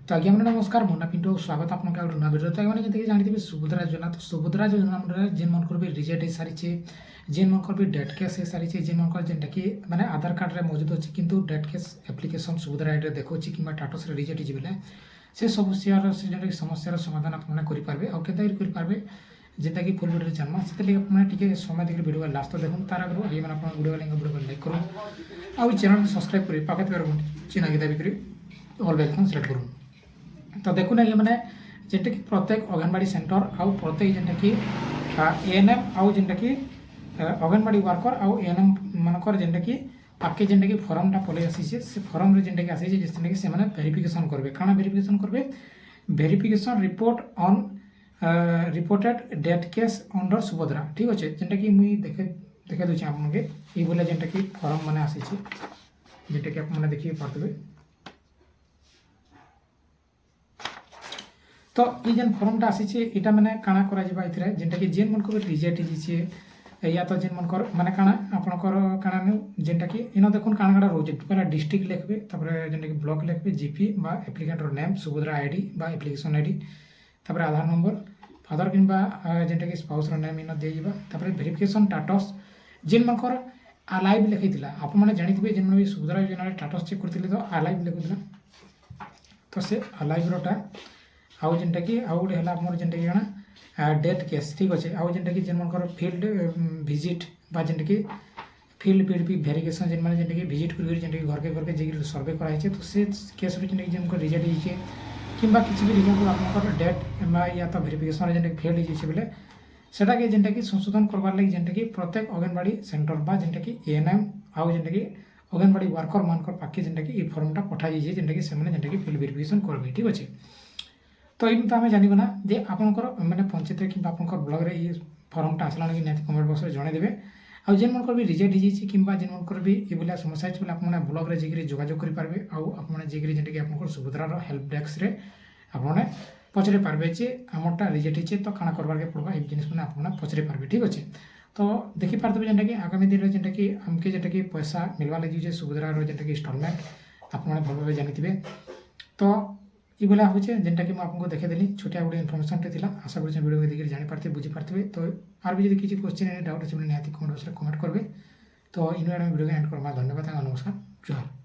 तो आज्ञा मैंने नमस्कार मुन्ना पिंटू स्वागत आपन नया भिडियो। तो मैंने जैसे जानते सुभद्रा योजना तो सुभद्रा योजना जेन मन भी रिजेक्ट हो सारी जेन मन भी डेट केस हो सारी जेन मन जेनटा कि मैंने आधार कार्ड रे मौजूद अच्छे किंतु date case application Subhadra ID देखा कि टाटस रिजेक्ट हो से सब से समस्यार समाधान आपने और करेंगे जेनटा कि फुल भिडियो जानमा से आपने समय देखिए भिडियो लास्ट तो देखो तार आगे आगे मैंने भिडियो लाइक करूँ और चैनल को सब्सक्राइब करें पाखे चिन्ह की दाबी कर ऑल वेलकम सेलेक्ट करूँ। तो देखुना ये मैंने जेनटा कि प्रत्येक अंगनवाड़ी सेंटर आउ प्रत्येक जेनटा कि एएनएम आउ जेनटा कि अंगनवाड़ी वर्कर आउ एएनएम मानकर जेनटा कि पाके जेनटा कि फॉर्मटा पलि आसी से फॉर्म रे जेनटा कि आसी जेनटा कि से माने वेरिफिकेशन करबे काना वेरिफिकेशन करबे verification report on reported date case under Subhadra ठीक अच्छे जेनटा कि मुई देखे दूचे आपके ये बोले जेनटा कि फॉर्म माने आसी जेनटा कि आप देखिए पार्थे। तो ये जेन फॉर्मटा आसी इटा मैंने काना करा जिबा इथरे जेनटा कि जेन मन को रिजेक्ट हिजे या तो जेन मन कर माने काना आपनकर काना नु जेनटा कि इनो देखुन काना काना रोज पहला डिस्ट्रिक्ट लिखबे तापर जेनटा कि ब्लॉक लिखबे जीपी बा एप्लिकेंट रो नेम सुभद्रा आईडी बा एप्लिकेशन आईडी तापर आधार नंबर फादर किंबा जेनटा कि स्पाउस रो नेम इनो दे जिबा तापर वेरिफिकेशन स्टेटस जेन मन कर अलाइव लिखितिला आप माने जानिथिबे जेन मन सुभद्रा योजना स्टेटस चेक करथिले तो अलाइव लिखुतिला तो से अलाइव रोटा आउ जेनटा कि आउ गोटे है मोर जेनटा कि काना डेट केस ठीक अच्छे आउ जेनटा कि जेन मन फील्ड विजिट बा जेनटा कि फील्ड पीडपी वेरिफिकेशन जेन माने जेनटा कि विजिट कर जेनटा कि घर के जे सर्वे कराई तो से केस रे जेनटा कि जेन रिजेक्ट होइछे किंबा किसी भी रीजन को आपनकर डेट या तो वेरिफिकेशन जेनटा कि फेल होइछे बोले सेटा के जेनटा कि संशोधन करबार लागि जेनटा कि प्रत्येक अंगनवाड़ी सेंटर बा जेनटा कि एएनएम आउ जेनटा कि अंगनवाड़ी वर्कर मानकर पाके जेनटा कि ई फॉर्मटा पठा जाइए जेनटा कि से माने जेनटा कि फील्ड वेरिफिकेशन करबे ठीक अच्छे। तो ये आम जानव ना जे आपंकर मैंने पंचायत कि ब्लॉग रे ये फॉर्मटा आसला कि निहत कमेंट बक्स में जनईदेवे आउ जेन मन भी रिजेक्ट हो कि जेन मन भी ये भाया समस्या है आप ब्लॉग रे जाकर जोगाजोग करेंगे आपने जाकर जेनटा कि आप सुभद्रार हेल्प डेस्क रे आपने पचरे पार्बे जे आमरटा रिजेक्ट होचे तो काना करवार के पड़वा ये जिनिस मैंने आप पचरे पार्बे ठीक अच्छे। तो देखी पार्थे जेनटा कि आगामी दिन में जेनटा कि आमके जेनटा कि पैसा मिलवा लगे सुभद्रार जेनटा कि इंस्टॉलमेंट आपने भल भाव जानी तो ये भाया हो जेनटा कि आपको देखेदेली छोटिया गोटे इनफर्मेशन टे आशा कर वीडियो को देखिए जापारे बुझीपारे तो आर भी जब किसी क्वेश्चन डाउट अच्छे निहत कमेंट बक्स में कमेंट करेंगे तो इन वीडियो को एंड करमा धन्यवाद नमस्कार जोहार।